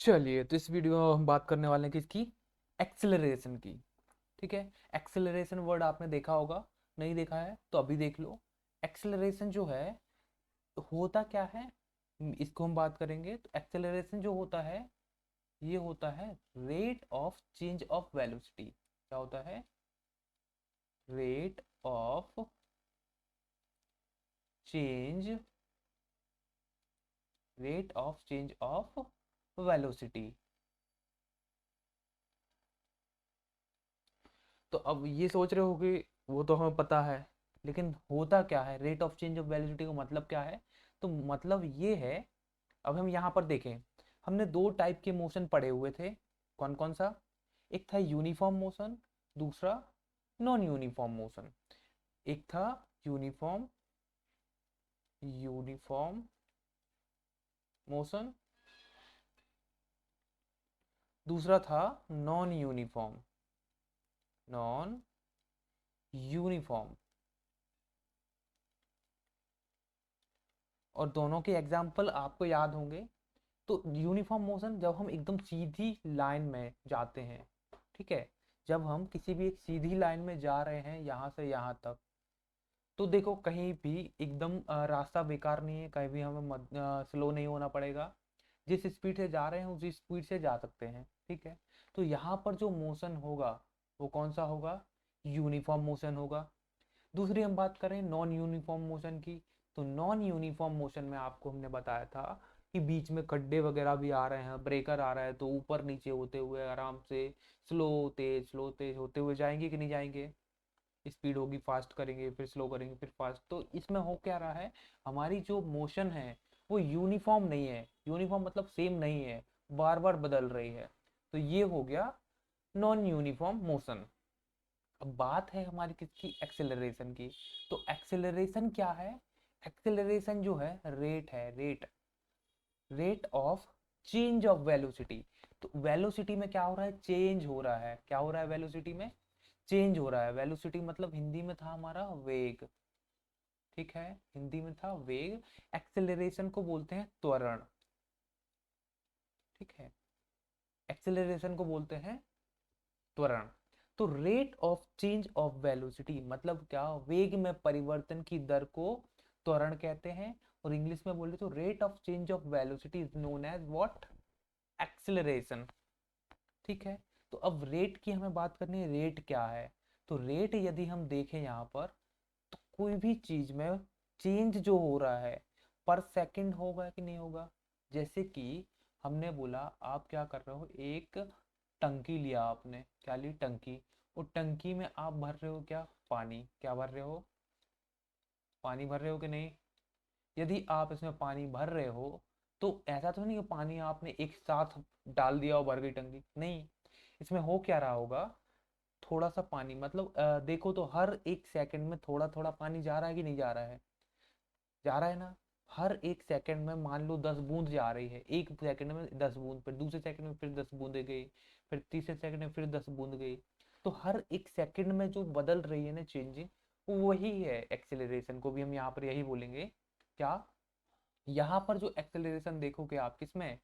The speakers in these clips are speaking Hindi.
चलिए, तो इस वीडियो में हम बात करने वाले हैं किसकी? एक्सेलरेशन की। ठीक है। एक्सेलरेशन वर्ड आपने देखा होगा, नहीं देखा है तो अभी देख लो। एक्सेलरेशन जो है होता क्या है, इसको हम बात करेंगे। तो एक्सेलरेशन जो होता है ये होता है rate of change of velocity. क्या होता है? Rate of change, rate of change of velocity. तो अब ये सोच रहे हो कि वो तो हमें पता है, लेकिन होता क्या है rate of change of velocity का मतलब क्या है? तो मतलब ये है, अब हम यहाँ पर देखें, हमने दो टाइप के मोशन पढ़े हुए थे। कौन कौन सा? एक था यूनिफॉर्म मोशन, दूसरा नॉन यूनिफॉर्म मोशन। एक था यूनिफॉर्म यूनिफॉर्म मोशन, दूसरा था नॉन यूनिफॉर्म, नॉन यूनिफॉर्म। और दोनों के एग्जाम्पल आपको याद होंगे। तो यूनिफॉर्म मोशन जब हम एकदम सीधी लाइन में जाते हैं, ठीक है, जब हम किसी भी एक सीधी लाइन में जा रहे हैं यहाँ से यहाँ तक, तो देखो कहीं भी एकदम रास्ता बेकार नहीं है, कहीं भी हमें स्लो नहीं होना पड़ेगा। जिस स्पीड से जा रहे हैं उसी स्पीड से जा सकते हैं। ठीक है। तो यहाँ पर जो मोशन होगा वो कौन सा होगा? यूनिफॉर्म मोशन होगा। दूसरी हम बात करें नॉन यूनिफॉर्म मोशन की, तो नॉन यूनिफॉर्म मोशन में आपको हमने बताया था कि बीच में खड्डे वगैरह भी आ रहे हैं, ब्रेकर आ रहा है, तो ऊपर नीचे होते हुए आराम से स्लो तेज होते हुए जाएंगे कि नहीं जाएंगे? स्पीड होगी, फास्ट करेंगे, फिर स्लो करेंगे, फिर फास्ट। तो इसमें हो क्या रहा है, हमारी जो मोशन है वो यूनिफॉर्म नहीं है। यूनिफॉर्म मतलब सेम नहीं है, बार बार बदल रही है। तो ये हो गया नॉन यूनिफॉर्म मोशन। अब बात है हमारी किसकी? एक्सेलरेशन की। तो एक्सेलरेशन क्या है? एक्सेलरेशन जो है रेट है, rate, rate of change of velocity. तो वेलोसिटी में क्या हो रहा है? चेंज हो रहा है। क्या हो रहा है वेलोसिटी में? चेंज हो रहा है। वेलोसिटी मतलब हिंदी में था हमारा वेग। ठीक है, हिंदी में था वेग। एक्सेलरेशन को बोलते हैं त्वरण। ठीक है, एक्सेलरेशन को बोलते हैं त्वरण। तो rate of change of velocity मतलब क्या? वेग में परिवर्तन की दर को त्वरण कहते हैं। और इंग्लिश में बोले तो rate of change of velocity is known as what? Acceleration. ठीक है। तो अब रेट की हमें बात करनी है, रेट क्या है? तो रेट यदि हम देखें यहाँ पर, तो कोई भी चीज में चेंज जो हो रहा है पर सेकंड होगा कि नहीं होगा? जैसे कि हमने बोला, आप क्या कर रहे हो, एक टंकी लिया आपने। क्या ली? टंकी। और टंकी में आप भर रहे हो क्या? पानी। क्या भर रहे हो? पानी भर रहे हो कि नहीं? यदि आप इसमें पानी भर रहे हो तो ऐसा तो नहीं कि पानी आपने एक साथ डाल दिया और भर गई टंकी, नहीं। इसमें हो क्या रहा होगा, थोड़ा सा पानी, मतलब देखो तो हर एक सेकंड में थोड़ा थोड़ा पानी जा रहा है कि नहीं जा रहा है? जा रहा है ना। हर एक सेकंड में मान लो 10 बूंद जा रही है, एक सेकंड में 10 बूंद, फिर दूसरे सेकंड में फिर 10 बूंदे गई, फिर तीसरे सेकंड में फिर 10 बूंद गई। तो हर एक सेकंड में जो बदल रही है ना चेंजिंग, वही है एक्सेलरेशन। को भी हम यहाँ पर यही बोलेंगे। क्या? यहाँ पर जो एक्सेलरेशन देखोगे आप किसमें?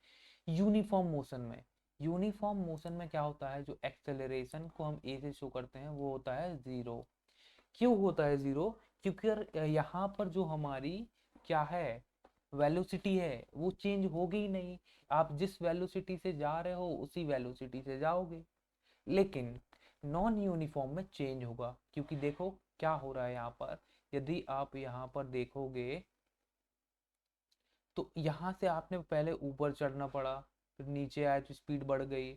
यूनिफॉर्म मोशन में। यूनिफॉर्म मोशन में क्या होता है, जो एक्सेलरेशन को हम ए से शो करते हैं वो होता है जीरो। क्यों होता है जीरो? क्योंकि यहाँ पर जो हमारी क्या है, वेलोसिटी है, वो चेंज होगी ही नहीं। आप जिस वेलोसिटी से जा रहे हो उसी वेलोसिटी से जाओगे। लेकिन नॉन यूनिफॉर्म में चेंज होगा, क्योंकि देखो क्या हो रहा है यहाँ पर। यदि आप यहाँ पर देखोगे तो यहाँ से आपने पहले ऊपर चढ़ना पड़ा, फिर नीचे आए तो स्पीड बढ़ गई,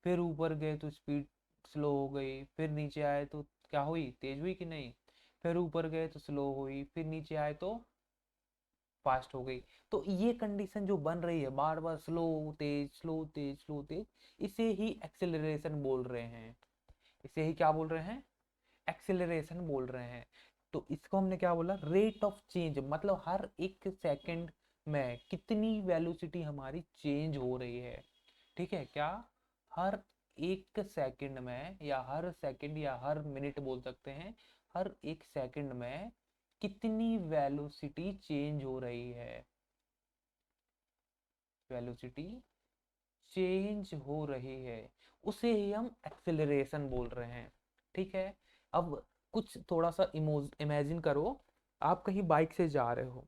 फिर ऊपर गए तो स्पीड स्लो हो गई, फिर नीचे आए तो क्या हुई? तेज हुई कि नहीं? फिर ऊपर गए तो स्लो हुई, फिर नीचे आए तो फास्ट हो गई। तो ये कंडीशन जो बन रही है बार बार, स्लो तेज स्लो तेज स्लो तेज, इसे ही एक्सेलरेशन बोल रहे हैं। इसे ही क्या बोल रहे हैं? एक्सेलरेशन बोल रहे हैं। तो इसको हमने क्या बोला? रेट ऑफ चेंज, मतलब हर एक सेकंड में कितनी वेलोसिटी हमारी चेंज हो रही है। ठीक है क्या? हर एक सेकंड में, या हर सेकंड या हर मिनट बोल सकते हैं, हर एक सेकंड में कितनी वेलोसिटी चेंज हो रही है। वेलोसिटी चेंज हो रही है, उसे ही हम एक्सेलरेशन बोल रहे हैं। ठीक है, अब कुछ थोड़ा सा इमेजिन करो, आप कहीं बाइक से जा रहे हो,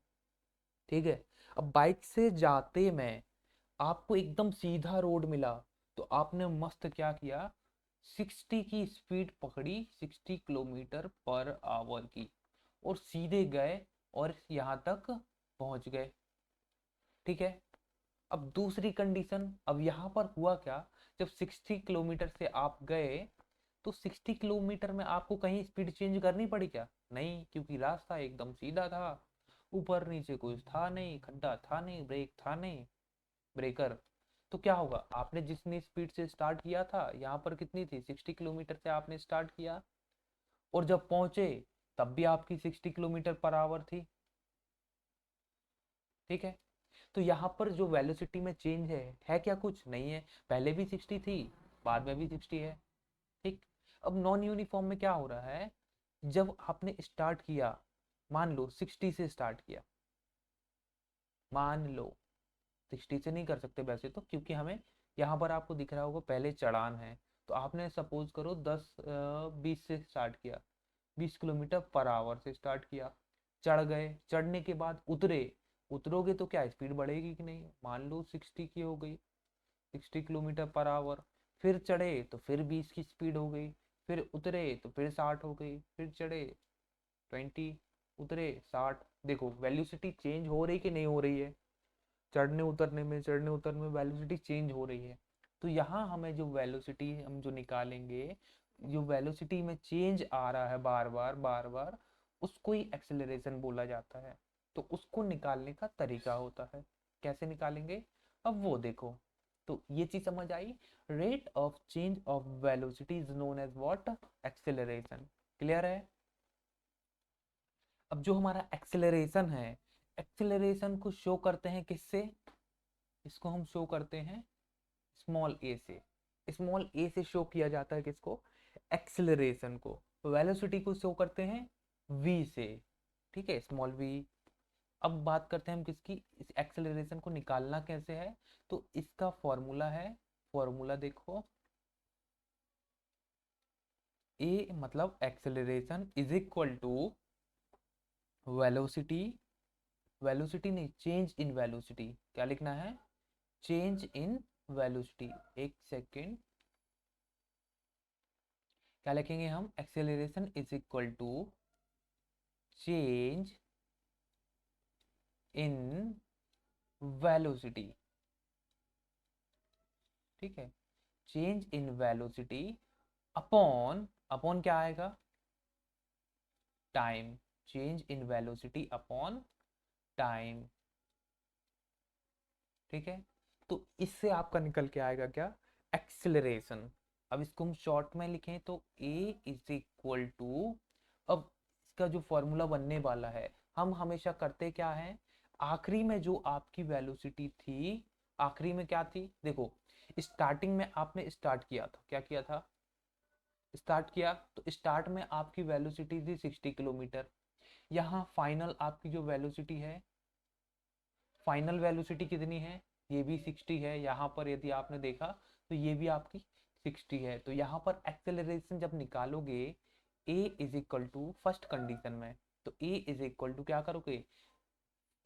ठीक है। अब बाइक से जाते में आपको एकदम सीधा रोड मिला, तो आपने मस्त क्या किया, 60 की स्पीड पकड़ी, 60 किलोमीटर पर आवर की, और सीधे गए और यहाँ तक पहुंच गए। ठीक है, अब दूसरी कंडीशन, अब यहाँ पर हुआ क्या, जब 60 किलोमीटर से आप गए, तो 60 किलोमीटर में आपको कहीं स्पीड चेंज करनी पड़ी क्या? नहीं, क्योंकि रास्ता एकदम सीधा था, ऊपर नीचे कुछ था नहीं, खड्डा था नहीं, ब्रेक था नहीं, ब्रेकर। तो क्या होगा, आपने जितनी स्पीड से स्टार्ट किया था, यहाँ पर कितनी थी, 60 किलोमीटर से आपने स्टार्ट किया, और जब पहुंचे तब भी आपकी 60 किलोमीटर पर आवर थी। ठीक है, तो यहाँ पर जो वेलोसिटी में चेंज है क्या, कुछ नहीं है, पहले भी 60 थी, बाद में भी 60 है। ठीक, अब नॉन यूनिफॉर्म में क्या हो रहा है, जब आपने स्टार्ट किया, मान लो 60 से स्टार्ट किया, मान लो 60 से नहीं कर सकते वैसे तो, क्योंकि हमें यहाँ पर आपको दिख रहा होगा पहले चढ़ान है, तो आपने सपोज करो 20 से स्टार्ट किया, 20 किलोमीटर पर आवर से स्टार्ट किया, चढ़ गए, चढ़ने के बाद उतरे, उतरोगे तो क्या स्पीड बढ़ेगी कि नहीं, मान लो 60 की हो गई, 60 किलोमीटर पर आवर। फिर चढ़े तो फिर 20 की स्पीड हो गई, फिर उतरे तो फिर 60 हो गई, फिर चढ़े 20, उतरे 60। देखो वेलोसिटी चेंज हो रही कि नहीं हो रही है, चढ़ने उतरने में वेलोसिटी चेंज हो रही है। तो यहाँ हमें जो वेलोसिटी हम जो निकालेंगे, जो वेलोसिटी में चेंज आ रहा है बार बार बार बार, उसको ही एक्सेलरेशन बोला जाता है। तो उसको निकालने का तरीका होता है, कैसे निकालेंगे, अब वो देखो। तो ये चीज समझ आई, rate of change of velocity is known as what, acceleration. Clear है? अब जो हमारा एक्सेलरेशन है, एक्सेलरेशन को शो करते हैं किससे, इसको हम शो करते हैं स्मॉल ए से। स्मॉल ए से शो किया जाता है किसको, एक्सेलरेशन को। वेलोसिटी को शो करते हैं वी से, ठीक है, स्मॉल वी। अब बात करते हैं हम किसकी, इस एक्सेलरेशन को निकालना कैसे है, तो इसका फॉर्मूला है, फॉर्मूला देखो, ए मतलब acceleration is equal to velocity, velocity नहीं, चेंज इन वेलोसिटी। क्या लिखना है, चेंज इन वेलोसिटी। एक सेकेंड, क्या लिखेंगे हम, acceleration is equal to change in velocity. ठीक है, change in velocity upon, upon क्या आएगा, time, change in velocity upon time. ठीक है, तो इससे आपका निकल के आएगा क्या, एक्सेलरेशन। अब इसको हम शॉर्ट में लिखें तो ए इज इक्वल टू, अब इसका जो फॉर्मूला बनने वाला है, हम हमेशा करते क्या है, आखिरी में जो आपकी वेलोसिटी थी, आखिरी में क्या थी, देखो स्टार्टिंग में आपने स्टार्ट किया था, क्या किया था, स्टार्ट किया, तो स्टार्ट में आपकी वेलोसिटी थी 60 किलोमीटर। यहाँ फाइनल आपकी जो वेलोसिटी है, फाइनल वेलोसिटी कितनी है, ये भी 60 है, यहाँ पर यदि आपने देखा तो ये भी आपकी 60 है। तो यहाँ पर एक्सेलरेशन जब निकालोगे, a is equal to first condition में, तो a इज इक्वल टू क्या करोगे,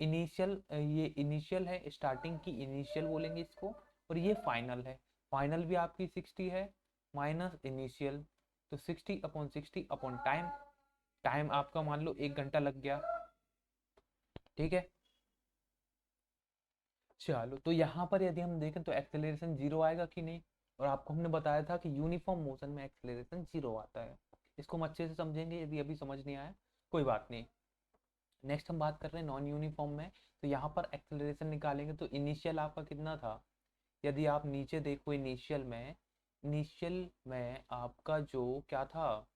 इनिशियल, ये इनिशियल है, स्टार्टिंग की इनिशियल बोलेंगे इसको, और ये फाइनल है, फाइनल भी आपकी 60 है, माइनस इनिशियल, तो 60/60 टाइम, टाइम आपका मान लो 1 घंटा लग गया। ठीक है, चलो, तो यहाँ पर यदि हम देखें तो एक्सेलरेशन जीरो आएगा कि नहीं, और आपको हमने बताया था कि यूनिफॉर्म मोशन में एक्सेलरेशन जीरो आता है। इसको हम अच्छे से समझेंगे, यदि अभी समझ नहीं आया कोई बात नहीं। नेक्स्ट हम बात कर रहे हैं नॉन यूनिफॉर्म में, तो यहाँ पर एक्सेलरेशन निकालेंगे तो इनिशियल आपका कितना था, यदि आप नीचे देखो इनिशियल में, इनिशियल में आपका जो क्या था,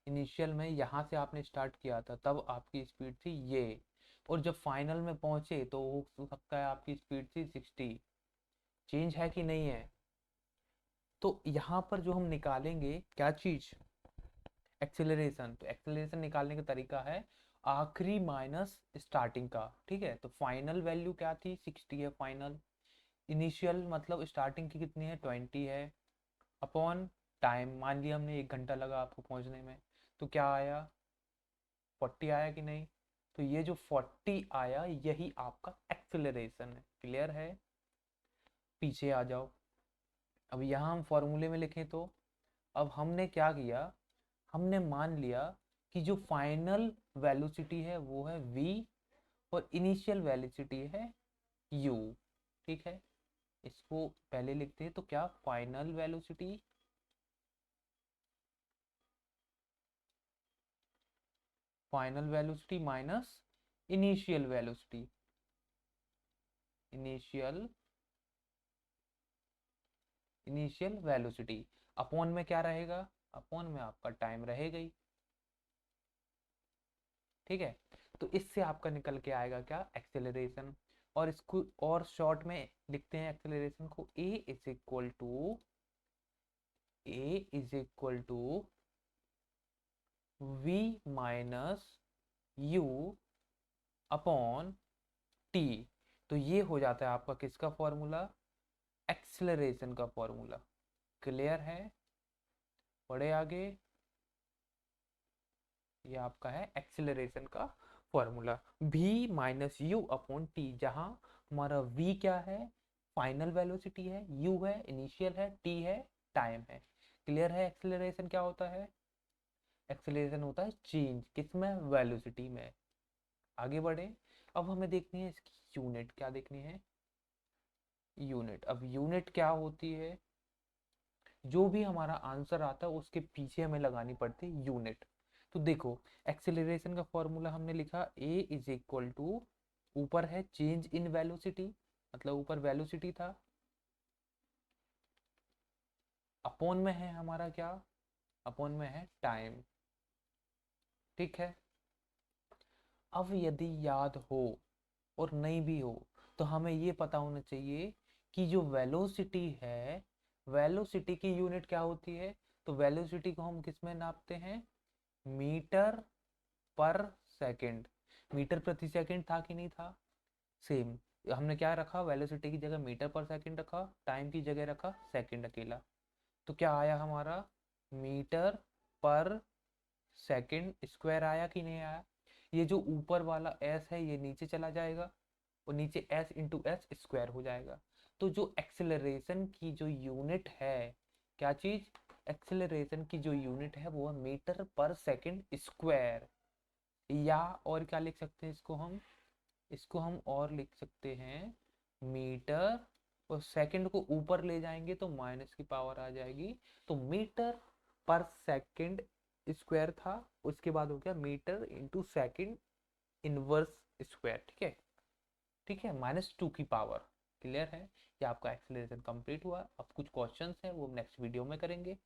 इनिशियल में यहाँ से आपने स्टार्ट किया था, तब आपकी स्पीड थी ये, और जब फाइनल में पहुंचे तो हो सकता है आपकी स्पीड थी 60। चेंज है कि नहीं है, तो यहाँ पर जो हम निकालेंगे क्या चीज, एक्सेलरेशन। तो एक्सेलरेशन निकालने का तरीका है, आखिरी माइनस स्टार्टिंग का, ठीक है। तो फाइनल वैल्यू क्या थी, 60 है फाइनल। इनिशियल मतलब स्टार्टिंग की कितनी है, 20 है। अपॉन टाइम, मान लिया हमने 1 घंटा लगा आपको पहुंचने में, तो क्या आया, 40 आया कि नहीं। तो ये जो 40 आया यही आपका एक्सेलरेशन है। क्लियर है। पीछे आ जाओ। अब यहाँ हम फॉर्मूले में लिखें तो अब हमने क्या किया, हमने मान लिया कि जो फाइनल वेलोसिटी है वो है v और इनिशियल वेलोसिटी है u। ठीक है, इसको पहले लिखते हैं। तो क्या, final velocity minus initial velocity, initial initial velocity upon में क्या रहेगा, अपॉन में आपका टाइम रहेगा ही। ठीक है, तो इससे आपका निकल के आएगा क्या, एक्सेलरेशन। और इसको और शॉर्ट में लिखते हैं एक्सेलरेशन को, a is equal to v minus u upon t। तो ये हो जाता है आपका किसका फॉर्मूला, एक्सेलरेशन का फॉर्मूला। क्लियर है, बढ़े आगे। ये आपका है एक्सेलरेशन का formula, v minus u upon t, जहां हमारा v क्या है, फाइनल वेलोसिटी है, u है इनिशियल है, t है टाइम है। क्लियर है। एक्सेलरेशन क्या होता है, एक्सेलरेशन होता है चेंज किसमें, वेलोसिटी में। आगे बढ़े। अब हमें देखनी है इसकी यूनिट, क्या देखनी है, यूनिट। अब यूनिट क्या होती है, जो भी हमारा आंसर आता है उसके पीछे हमें लगानी पड़ती है यूनिट। तो देखो, एक्सेलरेशन का फॉर्मूला हमने लिखा, a इज इक्वल टू, ऊपर है चेंज इन वेलोसिटी, मतलब ऊपर वेलोसिटी था, अपॉन में है हमारा क्या, अपॉन में है टाइम। ठीक है। अब यदि याद हो और नहीं भी हो तो हमें ये पता होना चाहिए कि जो वेलोसिटी है, वेलोसिटी की यूनिट क्या होती है। तो वेलोसिटी को हम किस में नापते हैं, मीटर पर सेकंड। मीटर प्रति सेकंड था कि नहीं था, सेम। हमने क्या रखा, वेलोसिटी की जगह मीटर पर सेकंड रखा, टाइम की जगह रखा सेकंड अकेला। तो क्या आया हमारा, मीटर पर सेकंड स्क्वायर आया कि नहीं आया। ये जो ऊपर वाला s है ये नीचे चला जाएगा और नीचे s इंटू एस स्क्वायर हो जाएगा। तो जो एक्सेलरेशन की जो यूनिट है, क्या चीज, एक्सेलरेशन की जो यूनिट है वो है मीटर पर सेकंड स्क्वायर। या और क्या लिख सकते हैं इसको हम, इसको हम और लिख सकते हैं मीटर, और सेकंड को ऊपर ले जाएंगे तो माइनस की पावर आ जाएगी। तो मीटर पर सेकंड स्क्वायर था, उसके बाद हो गया metre into second inverse square. ठीक है, ठीक है, -2 की पावर। क्लियर है। ये आपका एक्सेलरेशन कंप्लीट हुआ। अब कुछ क्वेश्चंस हैं वो नेक्स्ट वीडियो में करेंगे।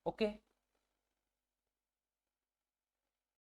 ओके।